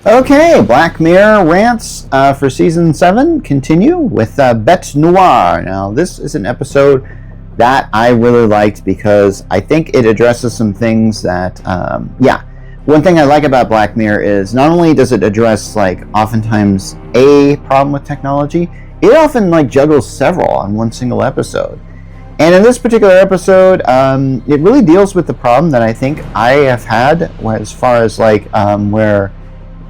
Okay, Black Mirror rants for season 7 continue with Bete Noire. Now, this is an episode that I really liked because I think it addresses some things that, one thing I like about Black Mirror is not only does it address, oftentimes a problem with technology, it often, juggles several on one single episode. And in this particular episode, it really deals with the problem that I think I have had as far as, where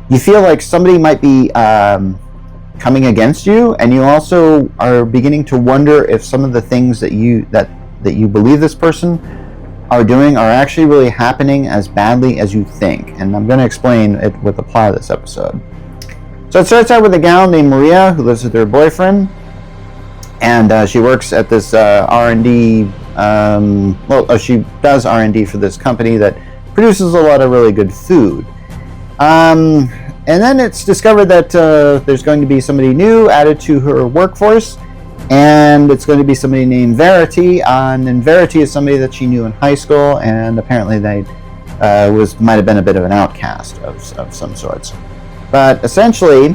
you feel like somebody might be coming against you, and you also are beginning to wonder if some of the things that you believe this person are doing are actually really happening as badly as you think. And I'm going to explain it with the plot of this episode. So it starts out with a gal named Maria who lives with her boyfriend, and she works at this R&D. She does R&D for this company that produces a lot of really good food. And then it's discovered that there's going to be somebody new added to her workforce, and it's going to be somebody named Verity. And Verity is somebody that she knew in high school, and apparently they might have been a bit of an outcast of some sorts. But essentially,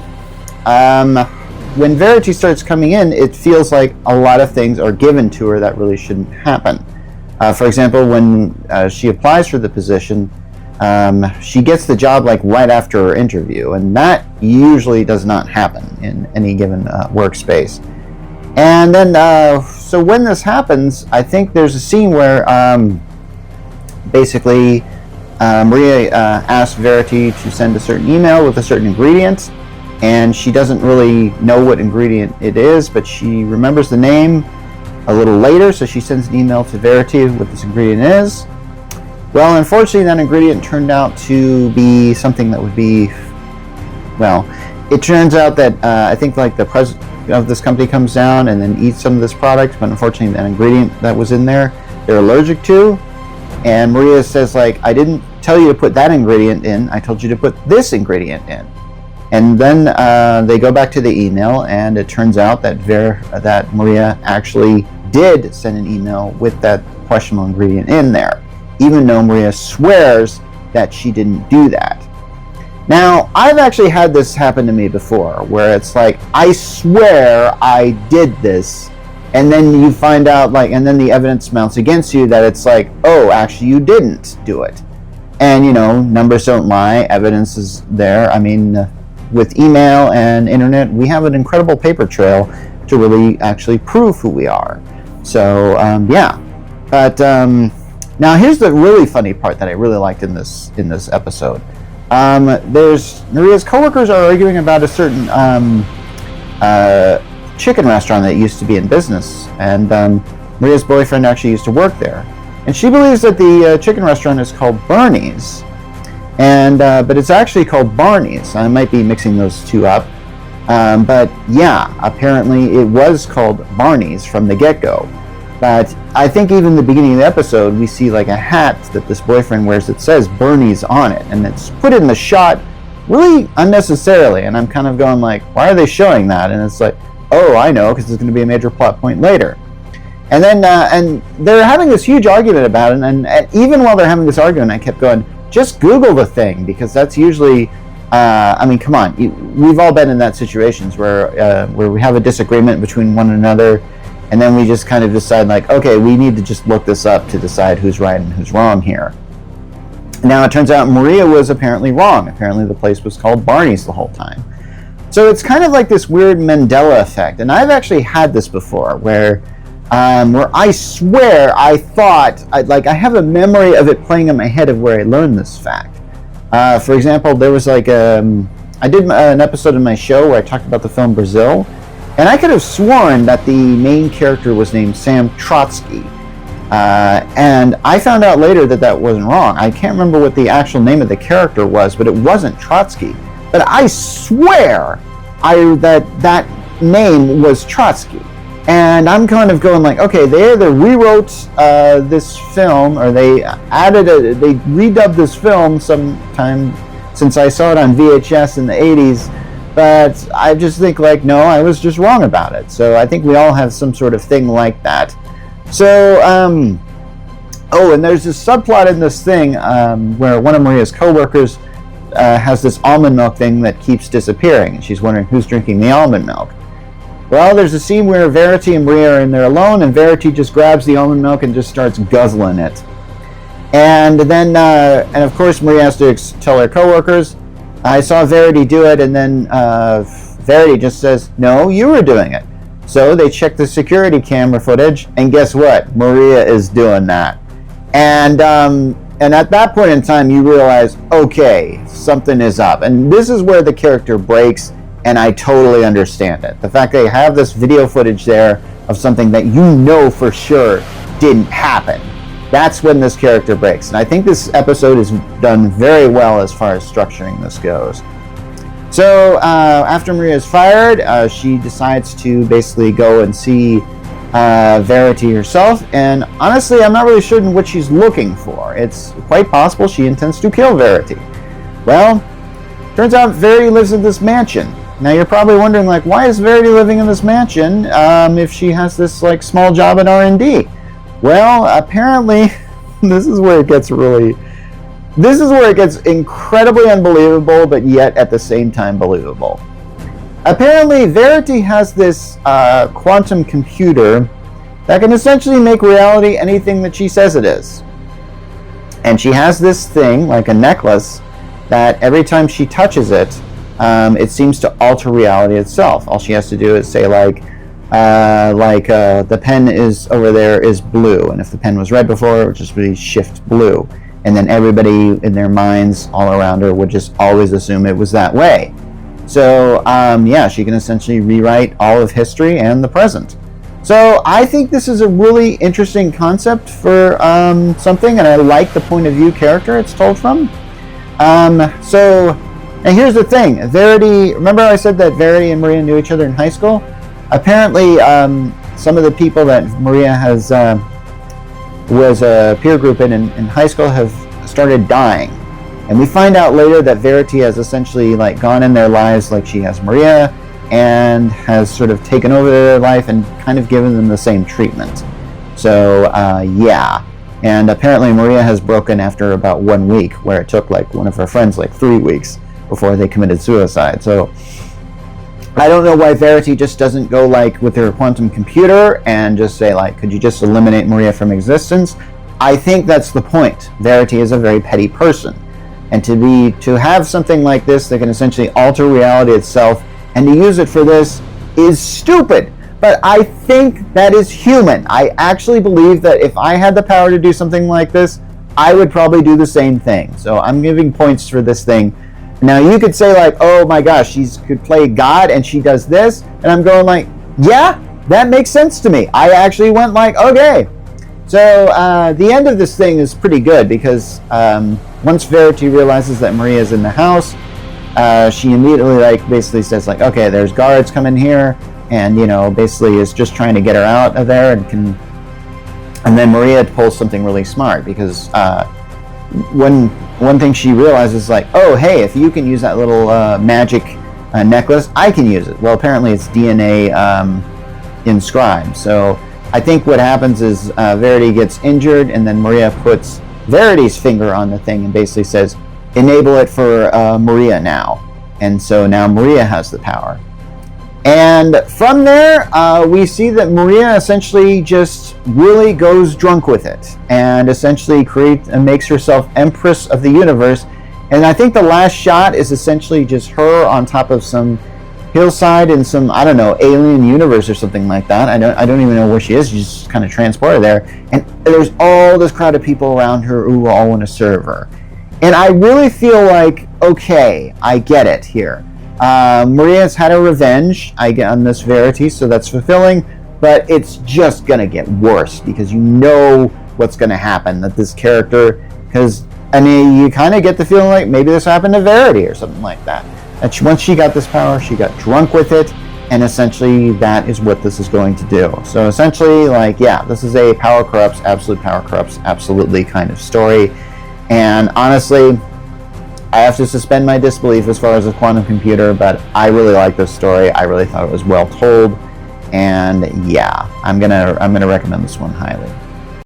when Verity starts coming in, it feels like a lot of things are given to her that really shouldn't happen. For example, when she applies for the position, she gets the job right after her interview, and that usually does not happen in any given workspace. And then, so when this happens, I think there's a scene where basically Maria asks Verity to send a certain email with a certain ingredient, and she doesn't really know what ingredient it is, but she remembers the name a little later, so she sends an email to Verity what this ingredient is. Well, unfortunately, that ingredient turned out to be something that would be, it turns out that I think the president of this company comes down and then eats some of this product, but unfortunately that ingredient that was in there, they're allergic to. And Maria says, I didn't tell you to put that ingredient in, I told you to put this ingredient in. And then they go back to the email, and it turns out that Maria actually did send an email with that questionable ingredient in there, even though Maria swears that she didn't do that. Now, I've actually had this happen to me before, where it's I swear I did this, and then you find out, and then the evidence mounts against you that it's oh, actually you didn't do it. And, numbers don't lie, evidence is there. I mean, with email and internet, we have an incredible paper trail to really actually prove who we are. So, But, now, here's the really funny part that I really liked in this episode. Maria's coworkers are arguing about a certain chicken restaurant that used to be in business, and Maria's boyfriend actually used to work there. And she believes that the chicken restaurant is called Bernie's, but it's actually called Barney's. I might be mixing those two up, but yeah, apparently it was called Barney's from the get-go. But I think even the beginning of the episode, we see a hat that this boyfriend wears that says Bernie's on it, and it's put in the shot really unnecessarily. And I'm kind of going why are they showing that? And it's oh, I know, because it's going to be a major plot point later. And then and they're having this huge argument about it, and even while they're having this argument, I kept going, just Google the thing, because that's usually, come on, we've all been in that situations where we have a disagreement between one another. And then we just kind of decide okay, we need to just look this up to decide who's right and who's wrong here. Now it turns out Maria was apparently wrong. Apparently the place was called Barney's the whole time. So it's kind of this weird Mandela effect. And I've actually had this before where I swear I thought, I have a memory of it playing in my head of where I learned this fact. For example, there was I did an episode of my show where I talked about the film Brazil. And I could have sworn that the main character was named Sam Trotsky. And I found out later that wasn't wrong. I can't remember what the actual name of the character was, but it wasn't Trotsky. But I swear that name was Trotsky. And I'm kind of going okay, they either rewrote this film, or they redubbed this film sometime since I saw it on VHS in the 80s. But I just think no, I was just wrong about it. So I think we all have some sort of thing like that. So, and there's this subplot in this thing where one of Maria's coworkers has this almond milk thing that keeps disappearing, and she's wondering who's drinking the almond milk. Well, there's a scene where Verity and Maria are in there alone, and Verity just grabs the almond milk and just starts guzzling it. And then, and of course, Maria has to tell her coworkers, I saw Verity do it, and then Verity just says, no, you were doing it. So they check the security camera footage, and guess what? Maria is doing that. And at that point in time, you realize, okay, something is up. And this is where the character breaks, and I totally understand it. The fact they have this video footage there of something that you know for sure didn't happen. That's when this character breaks. And I think this episode is done very well as far as structuring this goes. So after Maria is fired, she decides to basically go and see Verity herself. And honestly, I'm not really sure what she's looking for. It's quite possible she intends to kill Verity. Well, turns out Verity lives in this mansion. Now you're probably wondering, like, why is Verity living in this mansion if she has this like small job at R&D? Well, apparently, this is where it gets incredibly unbelievable, but yet at the same time believable. Apparently, Verity has this quantum computer that can essentially make reality anything that she says it is. And she has this thing, like a necklace, that every time she touches it, it seems to alter reality itself. All she has to do is say, the pen is over there is blue, and if the pen was red before, it would just be shift blue. And then everybody in their minds all around her would just always assume it was that way. So, she can essentially rewrite all of history and the present. So, I think this is a really interesting concept for something, and I like the point of view character it's told from. And here's the thing. Verity, remember I said that Verity and Maria knew each other in high school? Apparently, some of the people that Maria was a peer group in high school have started dying. And we find out later that Verity has essentially gone in their lives like she has Maria, and has sort of taken over their life and kind of given them the same treatment. So, And apparently Maria has broken after about 1 week, where it took one of her friends 3 weeks before they committed suicide. So I don't know why Verity just doesn't go with her quantum computer and just say could you just eliminate Maria from existence? I think that's the point. Verity is a very petty person, and to have something like this that can essentially alter reality itself and to use it for this is stupid. But I think that is human. I actually believe that if I had the power to do something like this, I would probably do the same thing. So I'm giving points for this thing. Now you could say oh my gosh, she could play God and she does this, and I'm going yeah, that makes sense to me. I actually went okay. So the end of this thing is pretty good, because once Verity realizes that Maria is in the house, she immediately basically says okay, there's guards coming here, and basically is just trying to get her out of there, and then Maria pulls something really smart, because one thing she realizes oh hey, if you can use that little magic necklace, I can use it. Well, apparently it's DNA inscribed. So I think what happens is Verity gets injured, and then Maria puts Verity's finger on the thing and basically says, enable it for Maria now. And so now Maria has the power. And from there, we see that Maria essentially just really goes drunk with it, and essentially makes herself Empress of the Universe. And I think the last shot is essentially just her on top of some hillside in some, I don't know, alien universe or something like that. I don't even know where she is. She's just kind of transported there. And there's all this crowd of people around her who all want to serve her. And I really feel okay, I get it here. Maria's had her revenge, I get on this Verity, so that's fulfilling, but it's just gonna get worse, because you know what's gonna happen, that this character, because you kind of get the feeling maybe this happened to Verity or something like that. And once she got this power, she got drunk with it, and essentially that is what this is going to do. So essentially, this is a power corrupts absolutely kind of story. And honestly, I have to suspend my disbelief as far as the quantum computer, but I really like this story. I really thought it was well told, and yeah, I'm gonna recommend this one highly.